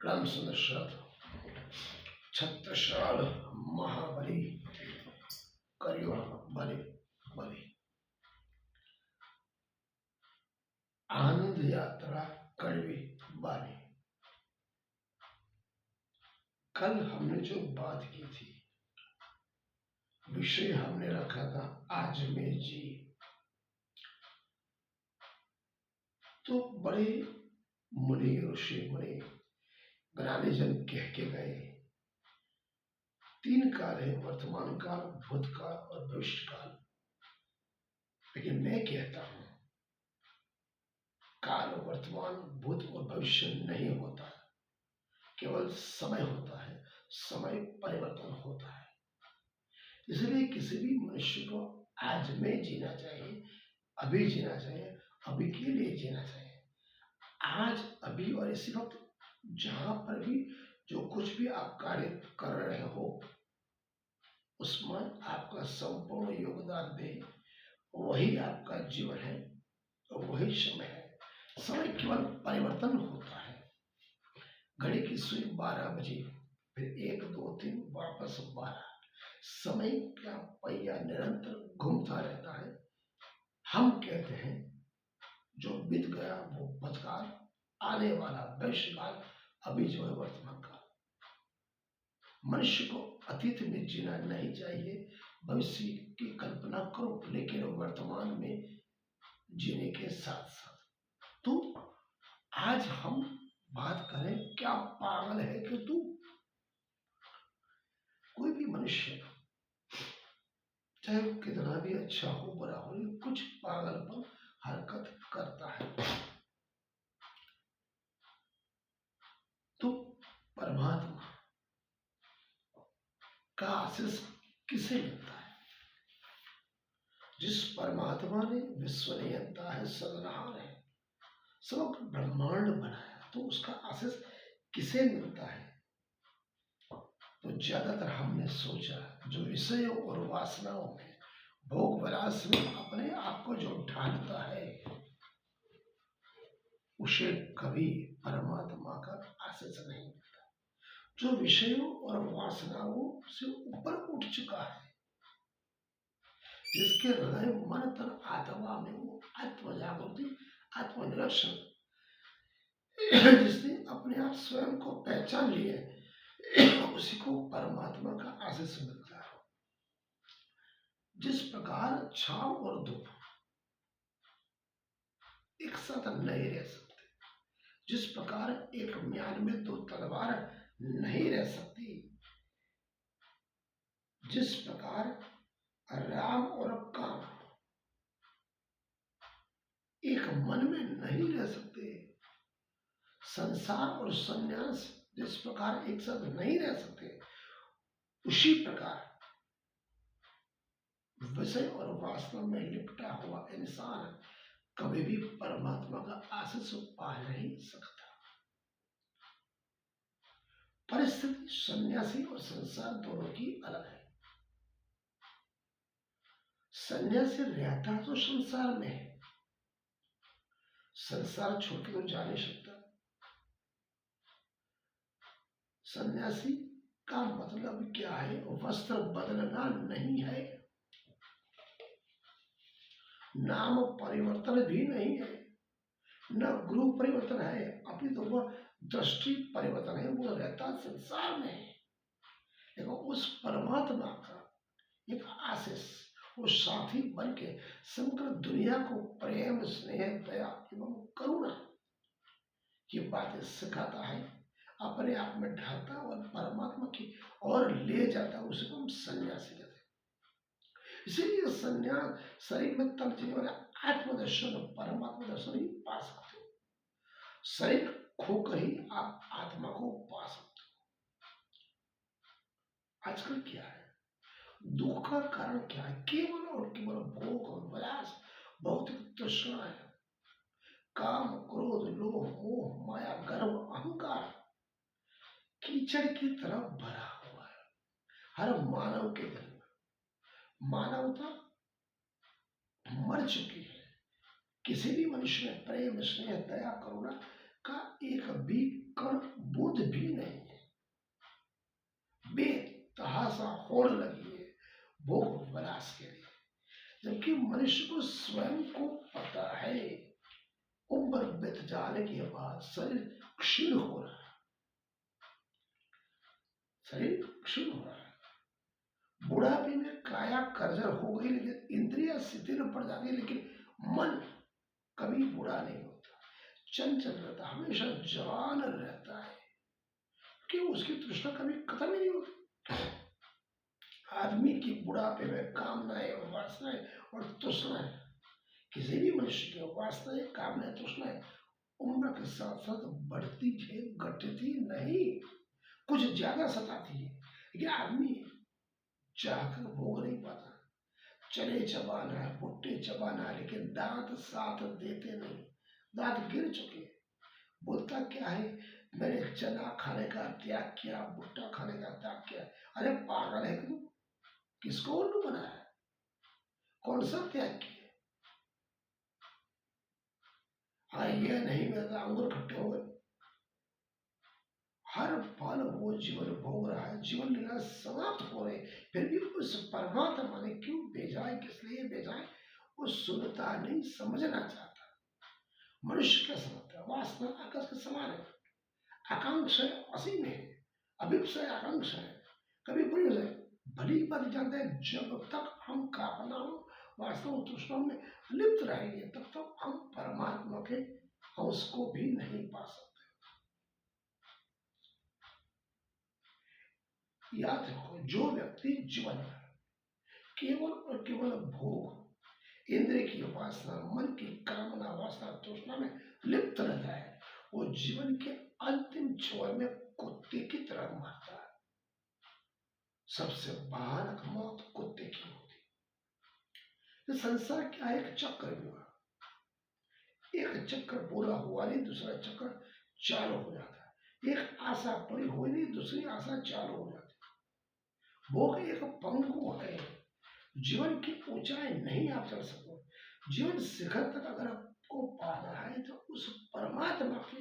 राम सुदर्शन छत्रसाल महाबली करियो बलि बलि। आनंद यात्रा कड़वी बानी। कल हमने जो बात की थी, विषय हमने रखा था आज में जी। तो बड़े मुनि ऋषि मुनि ज्ञानी जन कह के गए, तीन काल है, वर्तमान काल, भूतकाल और भविष्य काल। लेकिन मैं कहता हूं काल, वर्तमान, भूत और भविष्य नहीं होता, केवल समय होता है। समय परिवर्तन होता है। इसलिए किसी भी मनुष्य को आज में जीना चाहिए, अभी जीना चाहिए, अभी के लिए जीना चाहिए। आज, अभी और इसी वक्त जहां पर भी जो कुछ भी आप कार्य कर रहे हो, उसमें आपका संपूर्ण योगदान दे, वही आपका जीवन है, वही समय है। समय केवल परिवर्तन होता है। घड़ी की सुई 12 बजे, फिर 1 2 3 वापस 12। समय का पहिया निरंतर घूमता रहता है। हम कहते हैं जो बीत गया वो भूतकाल, आने वाला भविष्यकाल, अभी जो है वर्तमान काल। मनुष्य को अतीत में जीना नहीं चाहिए, भविष्य की कल्पना करो, लेकिन वर्तमान में जीने के साथ साथ। तो आज हम बात करें, क्या पागल है कि तू? कोई भी मनुष्य चाहे वो कितना भी अच्छा हो बुरा हो, कुछ पागलपन हरकत करता है। तो परमात्मा का आशीष किसे मिलता है? जिस परमात्मा ने विश्व नियंता है, सदनहार है, समग्र ब्रह्मांड बनाया, तो उसका आशीष किसे मिलता है? तो ज्यादातर हमने सोचा जो विषयों और वासनाओं में, भोग विलास में अपने आप को जो ढालता है, उसे कभी परमात्मा का आशीष नहीं मिलता। जो विषयों और वासनाओं से ऊपर उठ चुका है, जिसके हृदय, मन, तन, आत्मा में वो आत्म जागृति, आत्मनिरीक्षण, जिसने अपने आप स्वयं को पहचान लिए, उसी को परमात्मा का आशीष मिलता है। जिस प्रकार छाव और धूप एक साथ नहीं रह सकते, जिस प्रकार एक म्यान में 2 तलवार नहीं रह सकती, जिस प्रकार राम और काम एक मन में नहीं रह सकते, संसार और संन्यास जिस प्रकार एक साथ नहीं रह सकते, उसी प्रकार विषय और वास्तव में लिपटा हुआ इंसान कभी भी परमात्मा का आशीष पा नहीं सकता। परिस्थिति सन्यासी और संसार दोनों की अलग है। सन्यासी रहता तो संसार में है, संसार छोड़ के तो जा नहीं सकता। सन्यासी का मतलब क्या है? वस्त्र बदलना नहीं है, नाम परिवर्तन भी नहीं है, न गृह परिवर्तन है, अभी तो वह दृष्टि परिवर्तन है। वो रहता संसार में है, लेकिन उस परमात्मा का एक आशीष वो साथी बन के समग्र दुनिया को प्रेम, स्नेह, दया एवं करुणा की बातें सिखाता है, अपने आप में ढालता और परमात्मा की और ले जाता, उसे हम सन्यासी कहते हैं। इसीलिए संन्यास शरीर में तल जाने वाला आत्मदर्शन, परमात्मा दर्शन ही पा सकते हो। शरीर खोकर ही आप आत्मा को पा सकते हो। आजकल क्या है, दुख का कारण क्या है? केवल और केवल भोग और विलास, भौतिक तृष्णा है, काम, क्रोध, लोभ, मोह, माया, गर्व, अहंकार कीचड़ की तरह भरा हुआ है हर मानव के दिल में। मानवता मर चुकी है। किसी भी मनुष्य में प्रेम, स्नेह, दया, करुणा का एक भी कण बूंद भी नहीं है। बेतहाशा होड़ लगी है भोग विलास के लिए, जबकि मनुष्य को स्वयं को पता है उम्र बीत जाने के बाद शरीर क्षीण हो रहा है, शरीर क्षीण हो रहा है। बुढ़ापे में काया कर्जर हो गई, लेकिन इंद्रिया शिथिल पड़ जाती है, लेकिन मन कभी बुढ़ा नहीं होता, चंचल रहता, हमेशा जवान रहता है, कि उसकी तृष्णा कभी खत्म ही नहीं होती। आदमी की बुढ़ापे में कामनाएं, वासनाएं और तृष्णाएं, किसी भी मनुष्य की वासनाएं, कामनाएं, तृष्णाएं उम्र के साथ साथ बढ़ती है, घटती नहीं, कुछ ज्यादा सताती है। लेकिन आदमी चाहकर भोग नहीं पाता, चने चबाना है, भुट्टे चबाना है, लेकिन दांत साथ देते नहीं, दांत गिर चुके हैं। बोलता क्या है, मैंने चना खाने का त्याग किया, भुट्टा खाने का त्याग किया। अरे पागल है तू, किसको उल्लू बनाया, कौन सा त्याग किया? हाँ ये नहीं मिलता, अंगूर खट्टे हो गए। हर पल वो जीवन भोग रहा है, जीवन लीला समाप्त हो रहे, फिर भी उस परमात्मा ने क्यों भेजा है, किस लिए भेजा है, वो सुनता नहीं, समझना चाहता। मनुष्य क्या समझता है, वासना आकाश के समान है, आकांक्षा असीम है, अभिप्सा आकांक्षा है, कभी बुरी है, भली बात जानते हैं, जब तक हम कामना वास्तव तृष्णा में लिप्त रहेंगे, तब तक हम परमात्मा के अंश को भी नहीं पा सकते। याद रखो, जो व्यक्ति जीवन में केवल और केवल भोग, इंद्रिय की वासना, मन की कामना, वासना, तृष्णा में लिप्त रहता है, वो जीवन के अंतिम छोर में कुत्ते की तरह मरता है। सबसे भयानक मौत कुत्ते की होती है। संसार क्या है, एक चक्र हुआ, एक चक्र पूरा हुआ नहीं, दूसरा चक्र चालू हो जाता है, एक आशा पूरी हुई नहीं, दूसरी आशा चालू हो जाती है। भोग एक पंखु है, जीवन की ऊंचाई नहीं आप चढ़ सको, जीवन शिखर तक अगर आपको पाना है तो उस परमात्मा के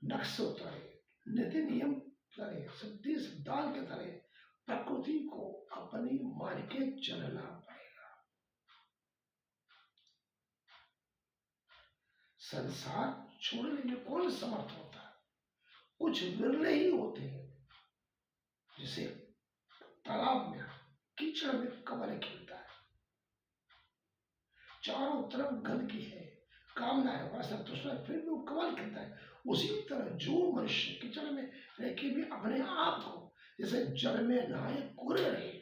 नक्शे उतरे, नीति नियम करे, सिद्धि सिद्धांत के तरह प्रकृति को अपनी मान के चलना पड़ेगा। संसार छोड़ने में कौन समर्थ होता है, कुछ विरले ही होते हैं। जैसे तालाब में कीचड़ में कमल खिलता है, चारों तरफ गंदगी है, कामना है, वासना, तृष्णा, फिर भी वो कमल खिलता है। उसी तरह जो मनुष्य कीचड़ में रह के भी अपने आप को जैसे जल में नहाए कुरे रहे,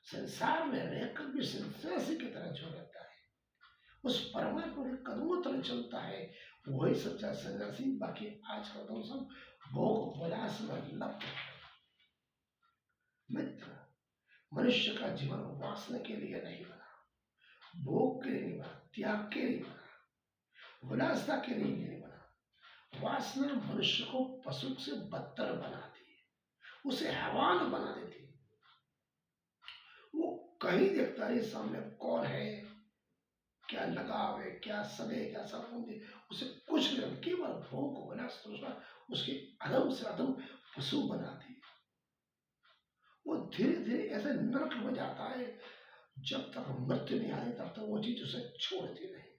संसार में रहकर भी सन्यासी की तरह जो रहता है, उस परमात्मा के कदमों तरह चलता है, वही सच्चा सन्यासी। बाकी आज का तो सब भोग विलास में लप्त है। मित्र, मनुष्य का जीवन वासना के लिए नहीं बना, भोग के लिए नहीं बना, त्याग के लिए बना, विलासता के लिए नहीं बना। वासना मनुष्य को पशु से बदतर बनाती है, उसे हैवान बना देती है। वो कहीं देखता है सामने कौन है, क्या लगाव है, क्या सगे, क्या संबंधी, उसे कुछ नहीं, केवल भोग विलास तृष्णा उसके अधम से अधम पशु बनाती है। वो धीरे धीरे ऐसे नरक में जाता है, जब तक मृत्यु नहीं आए तब तक वो चीज उसे छोड़ती नहीं।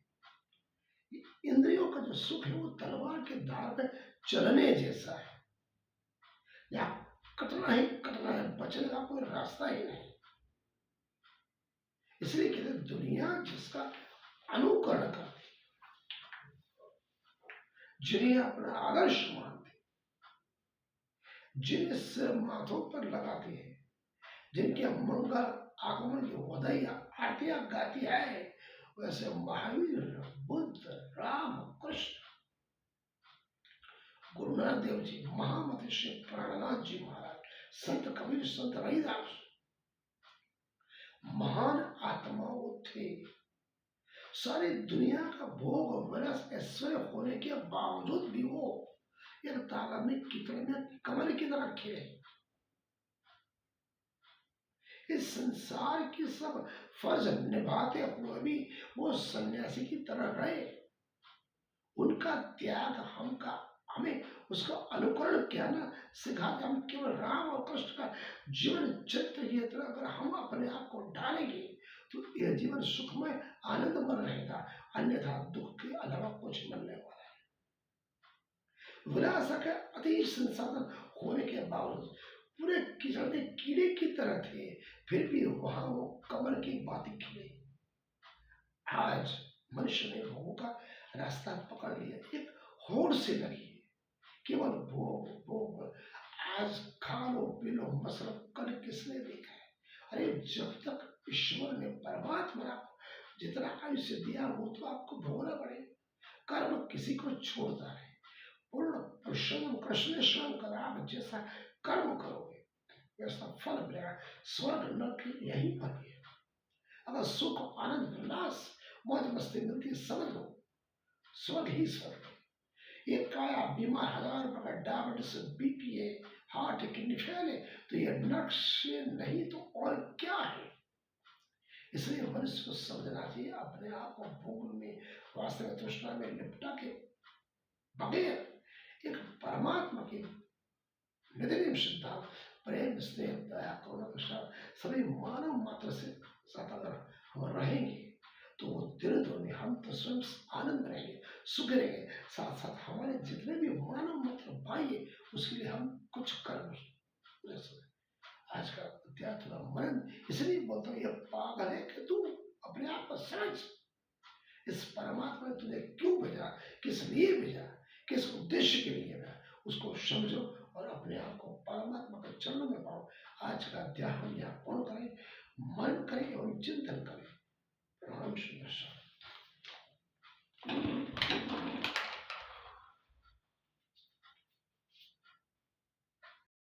इंद्रियों का जो सुख है वो तलवार के धार पे चलने जैसा है, या कटना ही कटना है, बचने का कोई रास्ता ही नहीं। इसलिए कहते दुनिया जिसका अनुकरण करती, जिन्हें अपना आदर्श मानती, जिन्हें सिर माथों पर लगाती है, जिनके मंगल आगमन की बधाई आरतियां गाती है, वैसे महावीर, बुद्ध, राम, कृष्ण, गुरु नानक देव जी, महामति श्री प्राणनाथ जी महाराज, संत कबीर, संत रविदास, महान आत्माओं थे। सारी दुनिया का भोग विलास ऐश्वर्य होने के बावजूद भी वो एक तालाब में कीचड़ में कमल की तरह खिले। इस संसार की सब फर्ज निभाते हुए भी वो सन्यासी की तरह रहे। उनका त्याग हमका हमें उसका अनुकरण किया ना सिखाते। हम केवल राम और कृष्ण का जीवन चरित्र की तरह अगर हम अपने आप को डालेंगे तो यह जीवन सुखमय आनंदमय रहेगा, अन्यथा दुख के अलावा कुछ मिलने वाला है। विलास के अति संसाधन होने के बावजूद पूरे कीचड़ के कीड़े की तरह थे, फिर भी वहां वो कमल की बातें खिले। आज मनुष्य ने भोगों का रास्ता पकड़ लिया, एक होड़ से लगी है, केवल भोग भोग। आज खा लो पी लो मसरत, कल किसने देखा है? अरे जब तक ईश्वर ने परमात्मा आपको जितना आयुष्य दिया वो तो आपको भोगना पड़ेगा। कर्म किसी को छोड़ता है, पूर्ण परिश्रम कृष्ण श्रम कर, आप जैसा कर्म करोगे वैसा फल मिलेगा। स्वर्ग नरक यही पर है। अगर सुख आनंद उल्लास मौज मस्ती मिलती है, समझ लो स्वर्ग ही स्वर्ग है। एक काया बीमार 1000 रुपए का डायबिटीज बीपी है, हार्ट किडनी फेल है, तो ये नरक से नहीं तो और क्या है? इसलिए मनुष्य को समझना चाहिए अपने आप को भोग में वास्तविक तृष्णा में लिपटा के बगैर एक परमात्मा की नित्य सिद्धांत प्रेम स्नेह दया करुणा के साथ सभी मानव मात्र से साथ अगर हम रहेंगे तो वो दिन दुनिया में हम तो स्वयं आनंद रहेंगे, सुख रहेंगे। साथ साथ हमारे जितने भी मानव मात्र भाई है उसके लिए हम कुछ कर्म। आज का विद्यार्थी का मन इसलिए बोलता हूँ, ये पागल है कि तू अपने आप को समझ। इस परमात्मा ने तुझे क्यों भेजा, किस लिए भेजा, किस उद्देश्य के लिए भेजा, उसको समझो और अपने आप को परमात्मा के चरणों में पाओ। आज का अध्याय हम यहाँ पूर्ण करें, मन करें एवं चिंतन करें। राम श्री कृष्ण।